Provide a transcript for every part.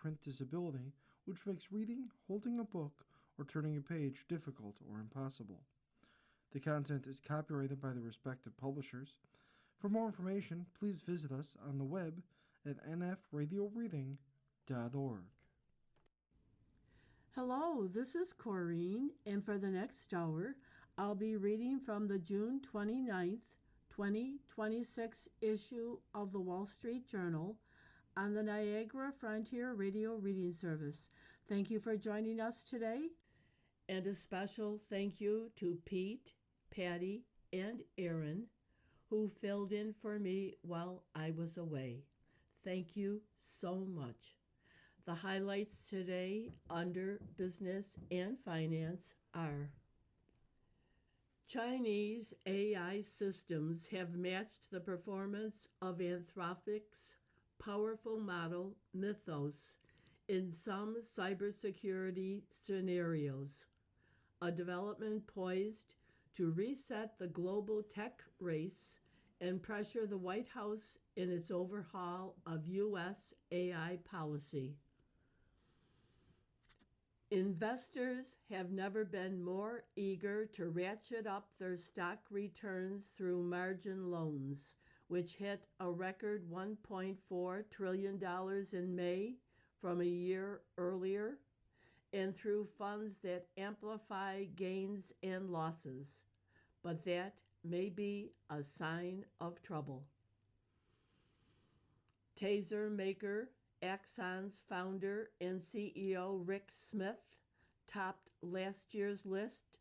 print disability, which makes reading, holding a book, or turning a page difficult or impossible. The content is copyrighted by the respective publishers. For more information, please visit us on the web at nfradioreading.org. Hello, this is Corrine, and for the next hour, I'll be reading from the June 29th, 2026 issue of the Wall Street Journal on the Niagara Frontier Radio Reading Service. Thank you for joining us today, and a special thank you to Pete, Patty, and Aaron, who filled in for me while I was away. Thank you so much. The highlights today under business and finance are: Chinese AI systems have matched the performance of Anthropic's powerful model Mythos in some cybersecurity scenarios, a development poised to reset the global tech race and pressure the White House in its overhaul of U.S. AI policy. Investors have never been more eager to ratchet up their stock returns through margin loans, which hit a record $1.4 trillion in May from a year earlier, and through funds that amplify gains and losses. But that may be a sign of trouble. Taser maker Axon's founder and CEO Rick Smith topped last year's list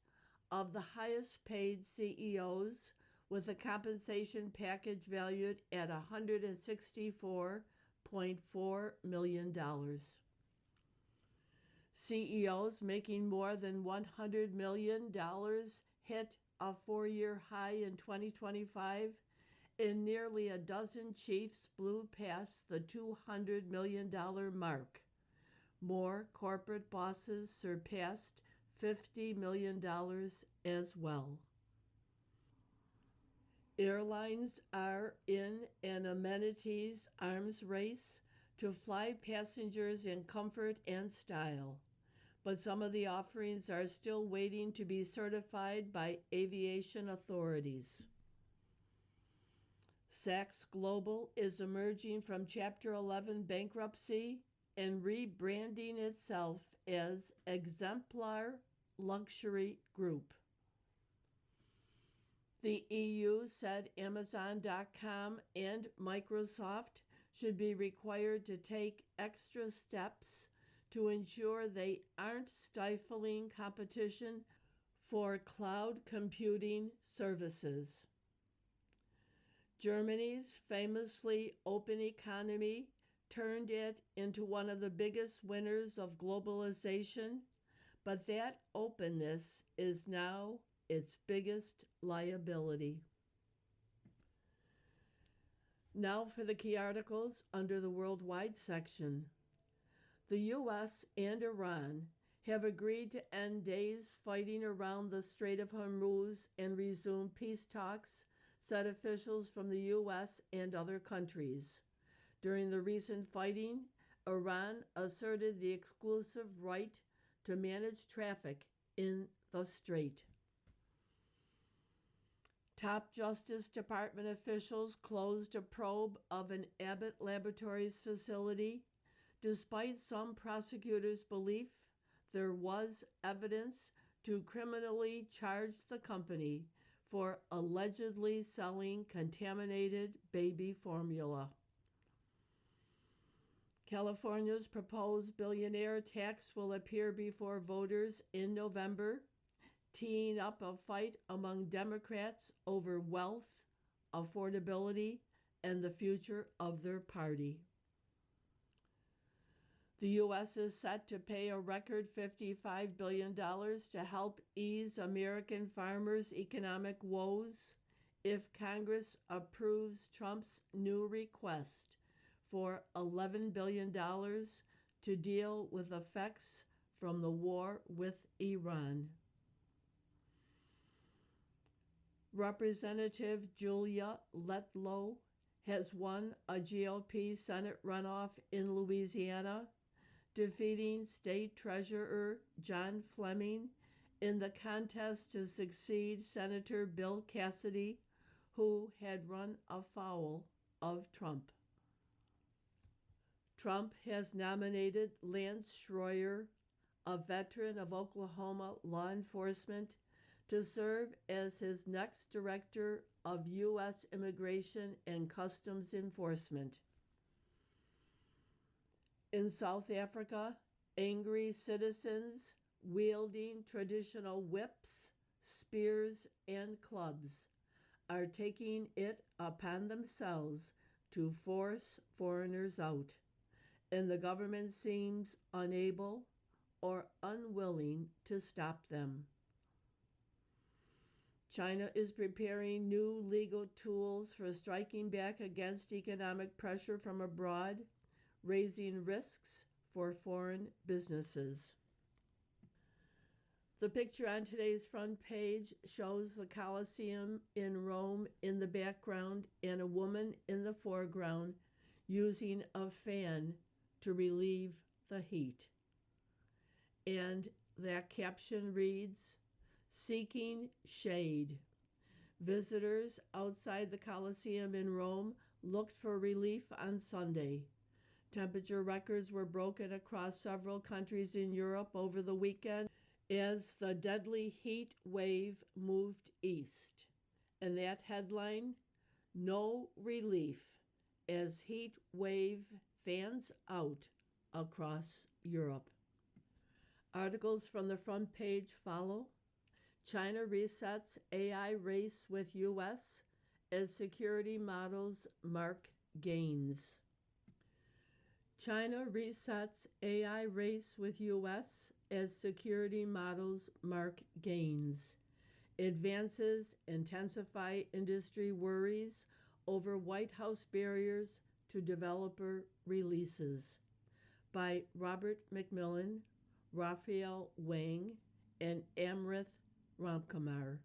of the highest paid CEOs with a compensation package valued at $164.4 million. CEOs making more than $100 million hit a four-year high in 2025, and nearly a dozen chiefs blew past the $200 million mark. More corporate bosses surpassed $50 million as well. Airlines are in an amenities arms race to fly passengers in comfort and style, but some of the offerings are still waiting to be certified by aviation authorities. Saks Global is emerging from Chapter 11 bankruptcy and rebranding itself as Exemplar Luxury Group. The EU said Amazon.com and Microsoft should be required to take extra steps to ensure they aren't stifling competition for cloud computing services. Germany's famously open economy turned it into one of the biggest winners of globalization, but that openness is now its biggest liability. Now for the key articles under the worldwide section. The U.S. and Iran have agreed to end days fighting around the Strait of Hormuz and resume peace talks, said officials from the U.S. and other countries. During the recent fighting, Iran asserted the exclusive right to manage traffic in the strait. Top Justice Department officials closed a probe of an Abbott Laboratories facility, despite some prosecutors' belief there was evidence to criminally charge the company for allegedly selling contaminated baby formula. California's proposed billionaire tax will appear before voters in November, teeing up a fight among Democrats over wealth, affordability, and the future of their party. The U.S. is set to pay a record $55 billion to help ease American farmers' economic woes if Congress approves Trump's new request for $11 billion to deal with effects from the war with Iran. Representative Julia Letlow has won a GOP Senate runoff in Louisiana, defeating State Treasurer John Fleming in the contest to succeed Senator Bill Cassidy, who had run afoul of Trump. Trump has nominated Lance Schroyer, a veteran of Oklahoma law enforcement, to serve as his next director of U.S. Immigration and Customs Enforcement. In South Africa, angry citizens wielding traditional whips, spears, and clubs are taking it upon themselves to force foreigners out, and the government seems unable or unwilling to stop them. China is preparing new legal tools for striking back against economic pressure from abroad, raising risks for foreign businesses. The picture on today's front page shows the Colosseum in Rome in the background and a woman in the foreground using a fan to relieve the heat. And that caption reads, "Seeking shade." Visitors outside the Colosseum in Rome looked for relief on Sunday. Temperature records were broken across several countries in Europe over the weekend as the deadly heat wave moved east. And that headline, "No relief as heat wave fans out across Europe." Articles from the front page follow. China resets AI race with U.S. as security models mark gains. China resets AI race with U.S. as security models mark gains. Advances intensify industry worries over White House barriers to developer releases. By Robert McMillan, Raphael Wang, and Amrith Ramkumar.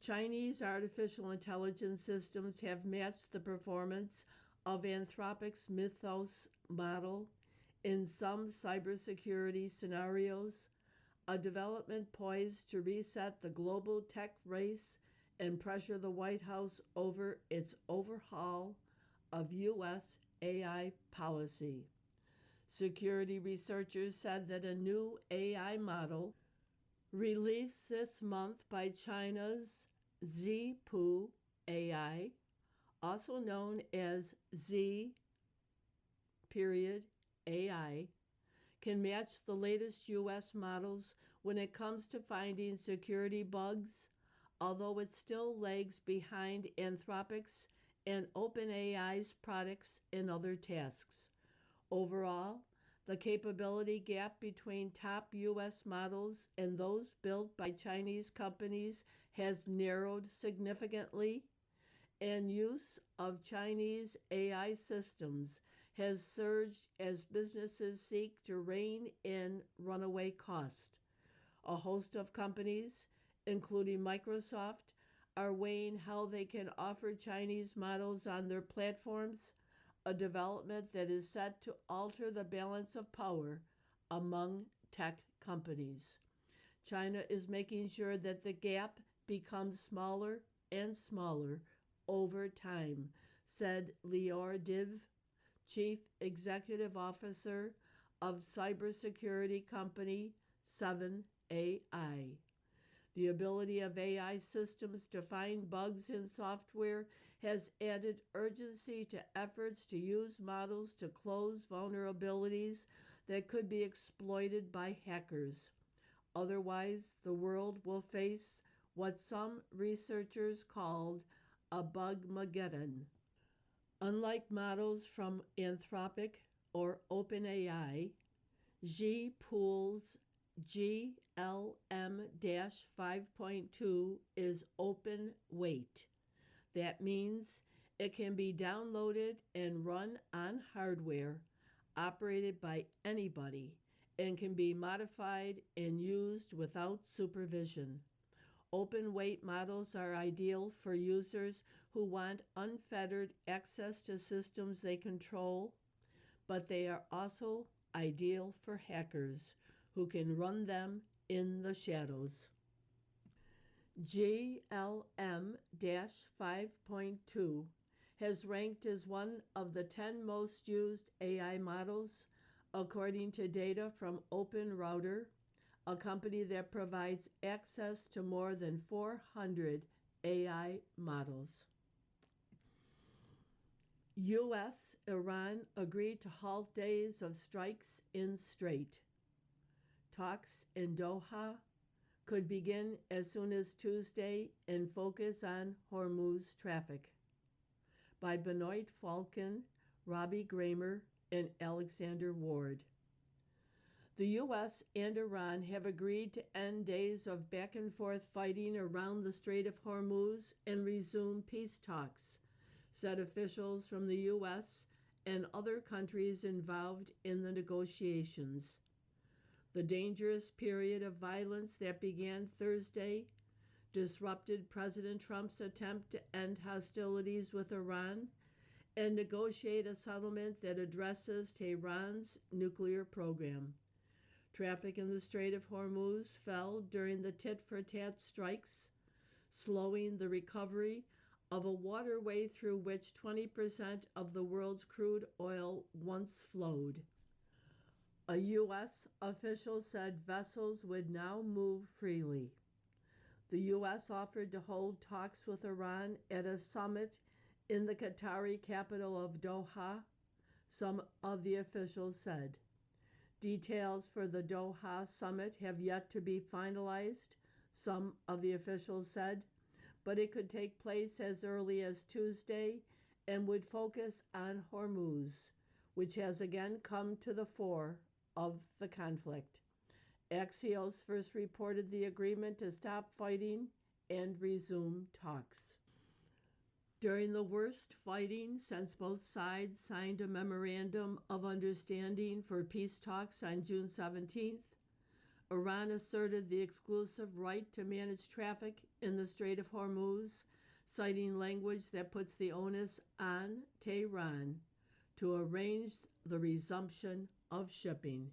Chinese artificial intelligence systems have matched the performance of Anthropic's Mythos model in some cybersecurity scenarios, a development poised to reset the global tech race and pressure the White House over its overhaul of U.S. AI policy. Security researchers said that a new AI model released this month by China's Zhipu AI, also known as Z.AI, can match the latest U.S. models when it comes to finding security bugs, although it still lags behind Anthropic's and OpenAI's products in other tasks. Overall, the capability gap between top U.S. models and those built by Chinese companies has narrowed significantly, and use of Chinese AI systems has surged as businesses seek to rein in runaway cost. A host of companies, including Microsoft, are weighing how they can offer Chinese models on their platforms, a development that is set to alter the balance of power among tech companies. China is making sure that the gap becomes smaller and smaller over time, said Lior Div, Chief Executive Officer of cybersecurity company 7AI. The ability of AI systems to find bugs in software has added urgency to efforts to use models to close vulnerabilities that could be exploited by hackers. Otherwise, the world will face what some researchers called a bugmageddon. Unlike models from Anthropic or OpenAI, Zhipu's GLM-5.2 is open weight. That means it can be downloaded and run on hardware operated by anybody and can be modified and used without supervision. Open weight models are ideal for users who want unfettered access to systems they control, but they are also ideal for hackers who can run them in the shadows. GLM 5.2 has ranked as one of the 10 most used AI models, according to data from Open Router, a company that provides access to more than 400 AI models. U.S. Iran agreed to halt days of strikes in Strait. Talks in Doha could begin as soon as Tuesday and focus on Hormuz traffic. By Benoit Falcon, Robbie Gramer, and Alexander Ward. The U.S. and Iran have agreed to end days of back and forth fighting around the Strait of Hormuz and resume peace talks, said officials from the U.S. and other countries involved in the negotiations. The dangerous period of violence that began Thursday disrupted President Trump's attempt to end hostilities with Iran and negotiate a settlement that addresses Tehran's nuclear program. Traffic in the Strait of Hormuz fell during the tit-for-tat strikes, slowing the recovery of a waterway through which 20% of the world's crude oil once flowed. A U.S. official said vessels would now move freely. The U.S. offered to hold talks with Iran at a summit in the Qatari capital of Doha, some of the officials said. Details for the Doha summit have yet to be finalized, some of the officials said, but it could take place as early as Tuesday and would focus on Hormuz, which has again come to the fore of the conflict. Axios first reported the agreement to stop fighting and resume talks. During the worst fighting since both sides signed a memorandum of understanding for peace talks on June 17th, Iran asserted the exclusive right to manage traffic in the Strait of Hormuz, citing language that puts the onus on Tehran to arrange the resumption of shipping.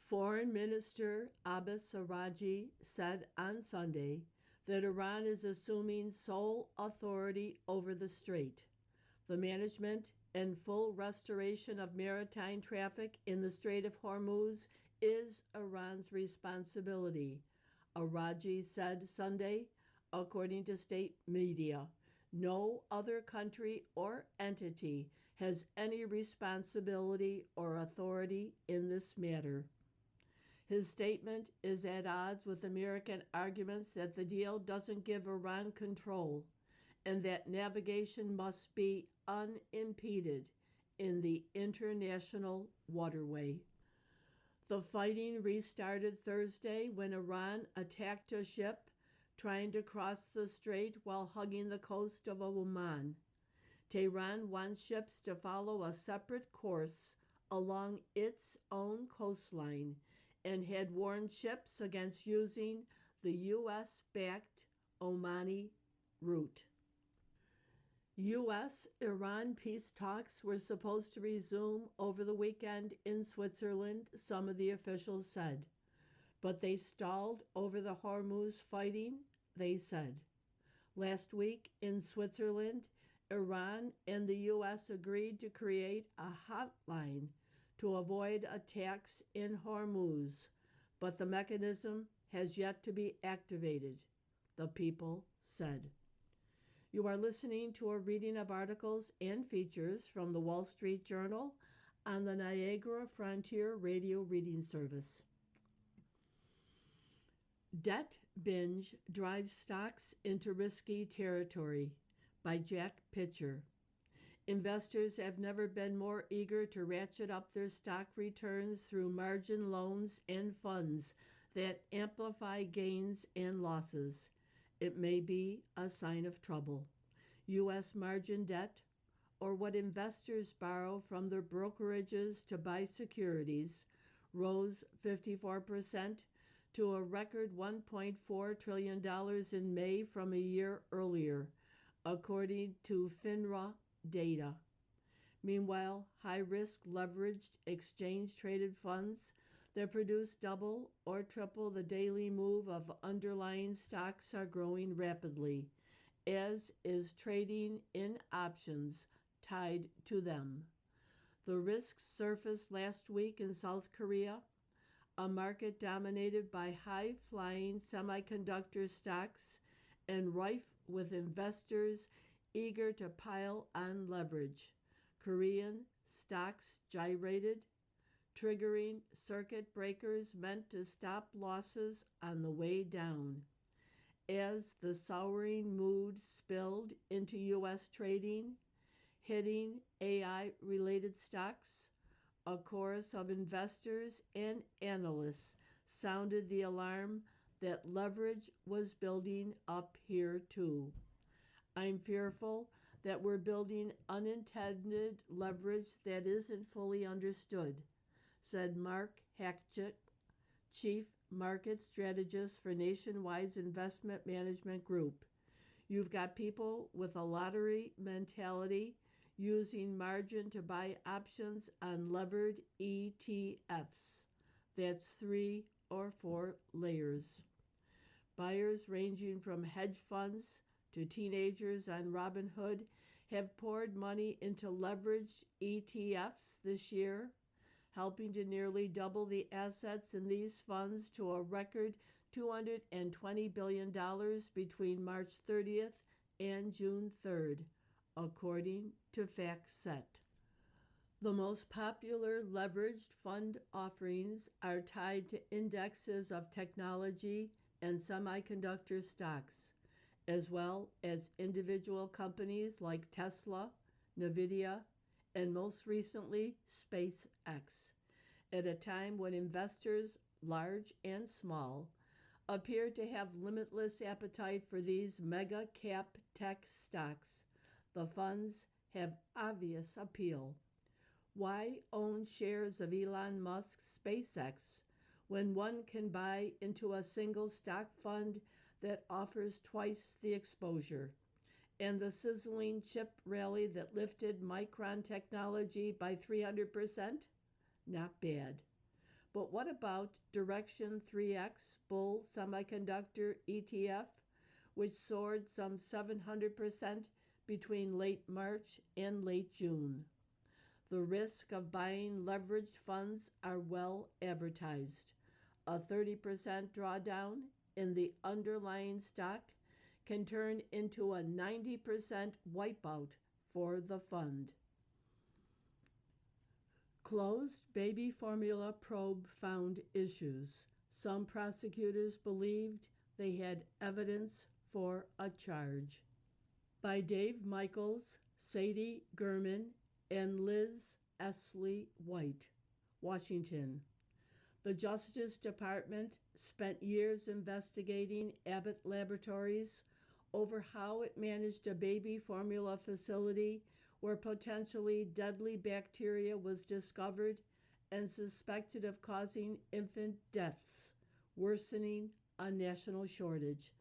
Foreign Minister Abbas Araghchi said on Sunday that Iran is assuming sole authority over the strait. The management and full restoration of maritime traffic in the Strait of Hormuz is Iran's responsibility, Araghchi said Sunday, according to state media. No other country or entity has any responsibility or authority in this matter. His statement is at odds with American arguments that the deal doesn't give Iran control and that navigation must be unimpeded in the international waterway. The fighting restarted Thursday when Iran attacked a ship trying to cross the strait while hugging the coast of Oman. Tehran wants ships to follow a separate course along its own coastline and had warned ships against using the U.S.-backed Omani route. U.S.-Iran peace talks were supposed to resume over the weekend in Switzerland, some of the officials said, but they stalled over the Hormuz fighting, they said. Last week in Switzerland, Iran and the U.S. agreed to create a hotline to avoid attacks in Hormuz, but the mechanism has yet to be activated, the people said. You are listening to a reading of articles and features from the Wall Street Journal on the Niagara Frontier Radio Reading Service. Debt Binge Drives Stocks into Risky Territory by Jack Pitcher. Investors have never been more eager to ratchet up their stock returns through margin loans and funds that amplify gains and losses. It may be a sign of trouble. U.S. margin debt, or what investors borrow from their brokerages to buy securities, rose 54% to a record $1.4 trillion in May from a year earlier, according to FINRA data. Meanwhile, high-risk leveraged exchange-traded funds that produce double or triple the daily move of underlying stocks are growing rapidly, as is trading in options tied to them. The risks surfaced last week in South Korea, a market dominated by high-flying semiconductor stocks and rife with investors eager to pile on leverage. Korean stocks gyrated, triggering circuit breakers meant to stop losses on the way down. As the souring mood spilled into U.S. trading, hitting AI-related stocks, a chorus of investors and analysts sounded the alarm that leverage was building up here too. I'm fearful that we're building unintended leverage that isn't fully understood, said Mark Hackett, Chief Market Strategist for Nationwide's Investment Management Group. You've got people with a lottery mentality using margin to buy options on levered ETFs. That's 3 or 4 layers. Buyers ranging from hedge funds to teenagers on Robinhood have poured money into leveraged ETFs this year, helping to nearly double the assets in these funds to a record $220 billion between March 30th and June 3rd, according to FactSet. The most popular leveraged fund offerings are tied to indexes of technology and semiconductor stocks, as well as individual companies like Tesla, Nvidia, and most recently, SpaceX, at a time when investors, large and small, appear to have limitless appetite for these mega cap tech stocks. The funds have obvious appeal. Why own shares of Elon Musk's SpaceX when one can buy into a single stock fund that offers twice the exposure? And the sizzling chip rally that lifted Micron Technology by 300%? Not bad. But what about Direction 3X Bull Semiconductor ETF, which soared some 700% between late March and late June? The risk of buying leveraged funds are well advertised. A 30% drawdown in the underlying stock can turn into a 90% wipeout for the fund. Closed baby formula probe found issues. Some prosecutors believed they had evidence for a charge. By Dave Michaels, Sadie Gurman, and Liz Esley White, Washington. The Justice Department spent years investigating Abbott Laboratories over how it managed a baby formula facility where potentially deadly bacteria was discovered and suspected of causing infant deaths, worsening a national shortage.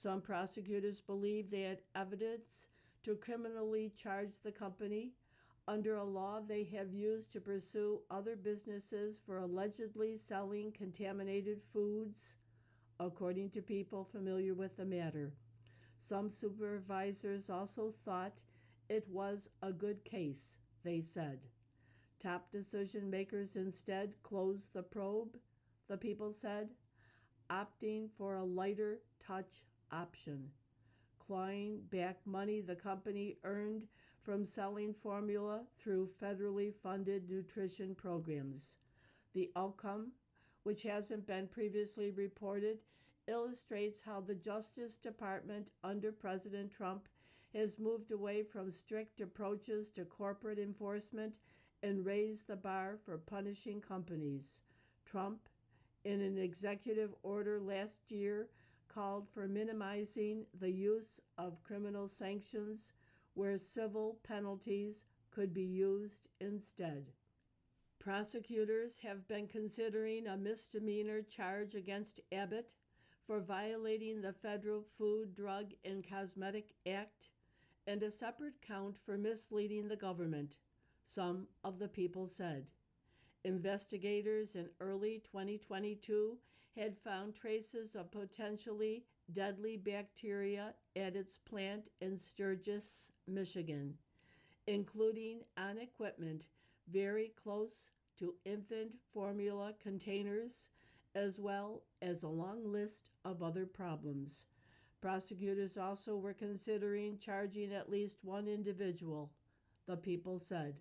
Some prosecutors believe they had evidence to criminally charge the company under a law they have used to pursue other businesses for allegedly selling contaminated foods, according to people familiar with the matter. Some supervisors also thought it was a good case, they said. Top decision makers instead closed the probe, the people said, opting for a lighter touch option, clawing back money the company earned from selling formula through federally funded nutrition programs. The outcome, which hasn't been previously reported, illustrates how the Justice Department under President Trump has moved away from strict approaches to corporate enforcement and raised the bar for punishing companies. Trump, in an executive order last year, called for minimizing the use of criminal sanctions where civil penalties could be used instead. Prosecutors have been considering a misdemeanor charge against Abbott for violating the Federal Food, Drug, and Cosmetic Act and a separate count for misleading the government. some of the people said. Investigators in early 2022 had found traces of potentially deadly bacteria at its plant in Sturgis, Michigan, including on equipment very close to infant formula containers, as well as a long list of other problems. Prosecutors also were considering charging at least one individual, the people said.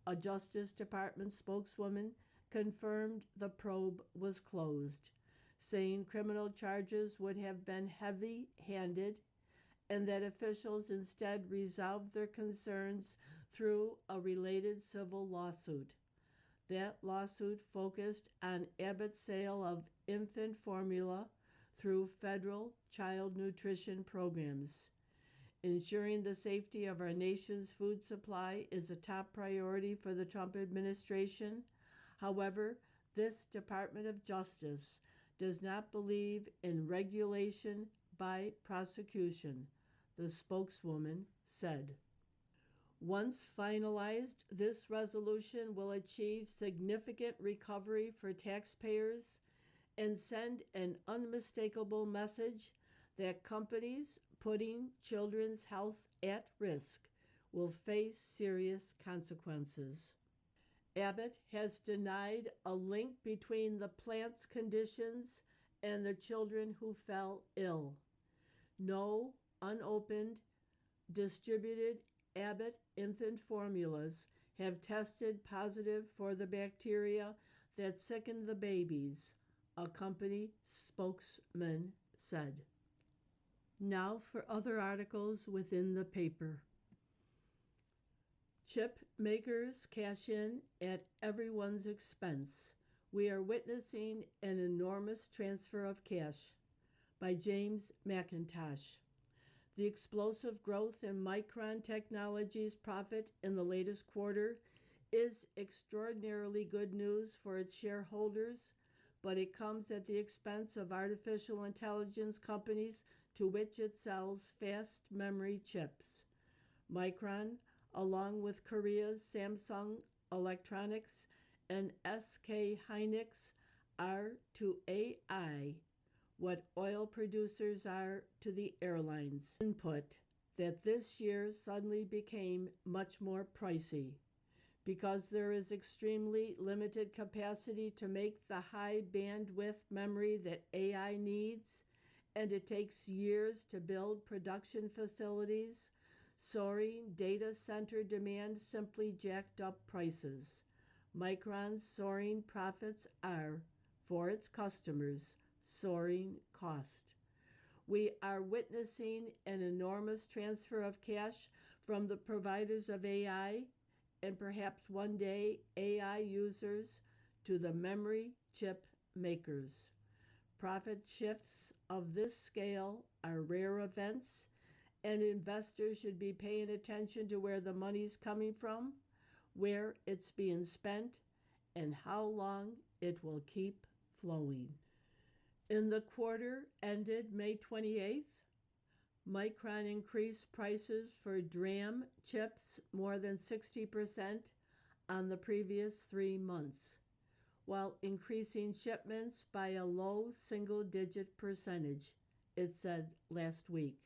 A Justice Department spokeswoman confirmed the probe was closed, saying criminal charges would have been heavy handed and that officials instead resolved their concerns through a related civil lawsuit. That lawsuit focused on Abbott's sale of infant formula through federal child nutrition programs. Ensuring the safety of our nation's food supply is a top priority for the Trump administration. However, this Department of Justice does not believe in regulation by prosecution, the spokeswoman said. Once finalized, this resolution will achieve significant recovery for taxpayers and send an unmistakable message that companies putting children's health at risk will face serious consequences. Abbott has denied a link between the plant's conditions and the children who fell ill. No unopened, distributed Abbott infant formulas have tested positive for the bacteria that sickened the babies, a company spokesman said. Now for other articles within the paper. Chip makers cash in at everyone's expense. We are witnessing an enormous transfer of cash, by James McIntosh. The explosive growth in Micron Technology's profit in the latest quarter is extraordinarily good news for its shareholders, but it comes at the expense of artificial intelligence companies to which it sells fast memory chips. Micron, along with Korea's Samsung Electronics and SK Hynix, are to AI what oil producers are to the airlines. Input that this year suddenly became much more pricey because there is extremely limited capacity to make the high bandwidth memory that AI needs, and it takes years to build production facilities. Soaring data center demand simply jacked up prices. Micron's soaring profits are, for its customers, soaring cost. We are witnessing an enormous transfer of cash from the providers of AI and perhaps one day AI users to the memory chip makers. Profit shifts of this scale are rare events, and investors should be paying attention to where the money's coming from, where it's being spent, and how long it will keep flowing. In the quarter ended May 28th, Micron increased prices for DRAM chips more than 60% on the previous 3 months, while increasing shipments by a low single-digit percentage, it said last week.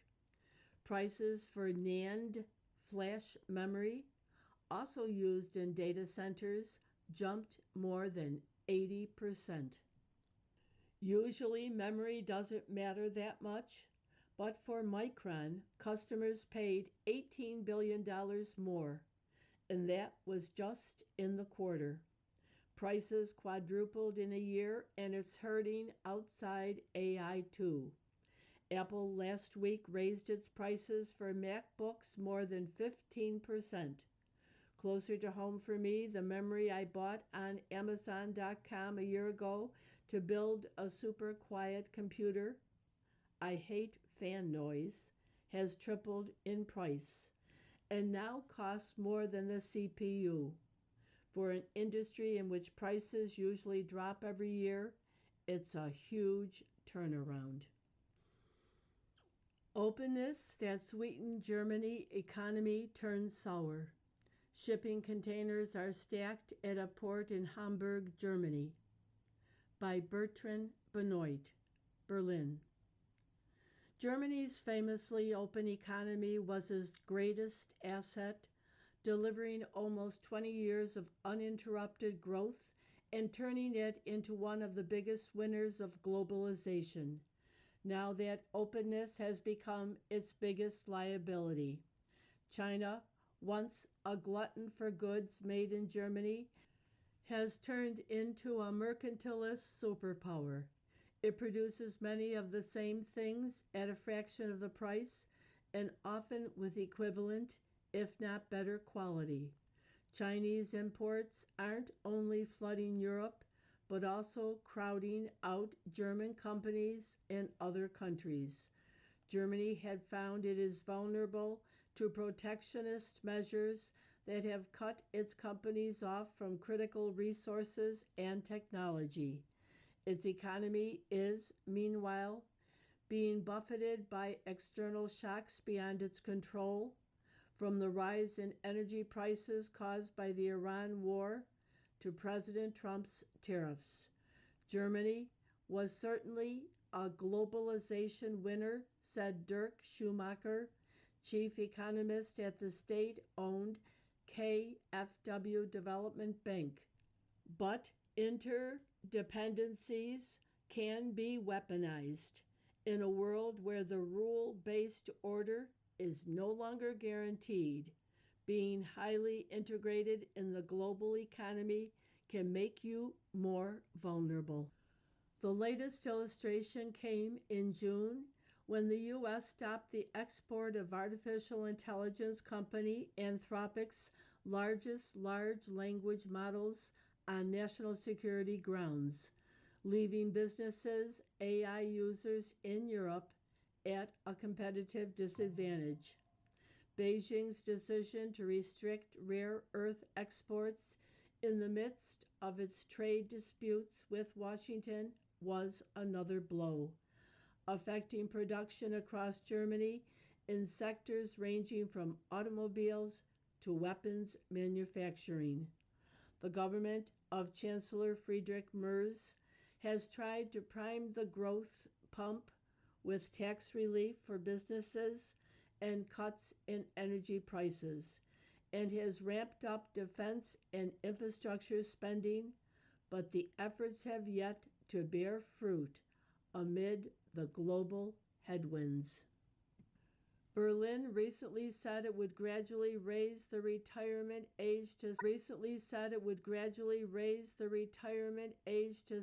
Prices for NAND flash memory, also used in data centers, jumped more than 80%. Usually, memory doesn't matter that much, but for Micron, customers paid $18 billion more, and that was just in the quarter. Prices quadrupled in a year, and it's hurting outside AI too. Apple last week raised its prices for MacBooks more than 15%. Closer to home for me, the memory I bought on Amazon.com a year ago to build a super quiet computer, I hate fan noise, has tripled in price and now costs more than the CPU. For an industry in which prices usually drop every year, it's a huge turnaround. Openness that sweetened Germany economy turns sour. Shipping containers are stacked at a port in Hamburg, Germany. By Bertrand Benoit, Berlin. Germany's famously open economy was its greatest asset, delivering almost 20 years of uninterrupted growth and turning it into one of the biggest winners of globalization. Now that openness has become its biggest liability. China, once a glutton for goods made in Germany, has turned into a mercantilist superpower. It produces many of the same things at a fraction of the price and often with equivalent, if not better, quality. Chinese imports aren't only flooding Europe, but also crowding out German companies and other countries. Germany had found it is vulnerable to protectionist measures that have cut its companies off from critical resources and technology. Its economy is, meanwhile, being buffeted by external shocks beyond its control, from the rise in energy prices caused by the Iran war to President Trump's tariffs. Germany was certainly a globalization winner, said Dirk Schumacher, chief economist at the state-owned KfW Development Bank. But interdependencies can be weaponized in a world where the rule-based order is no longer guaranteed. Being highly integrated in the global economy can make you more vulnerable. The latest illustration came in June when the U.S. stopped the export of artificial intelligence company Anthropic's largest large language models on national security grounds, leaving businesses, AI users in Europe at a competitive disadvantage. Beijing's decision to restrict rare earth exports in the midst of its trade disputes with Washington was another blow, affecting production across Germany in sectors ranging from automobiles to weapons manufacturing. The government of Chancellor Friedrich Merz has tried to prime the growth pump with tax relief for businesses and cuts in energy prices, and has ramped up defense and infrastructure spending, but the efforts have yet to bear fruit amid the global headwinds. Berlin recently said it would gradually raise the retirement age to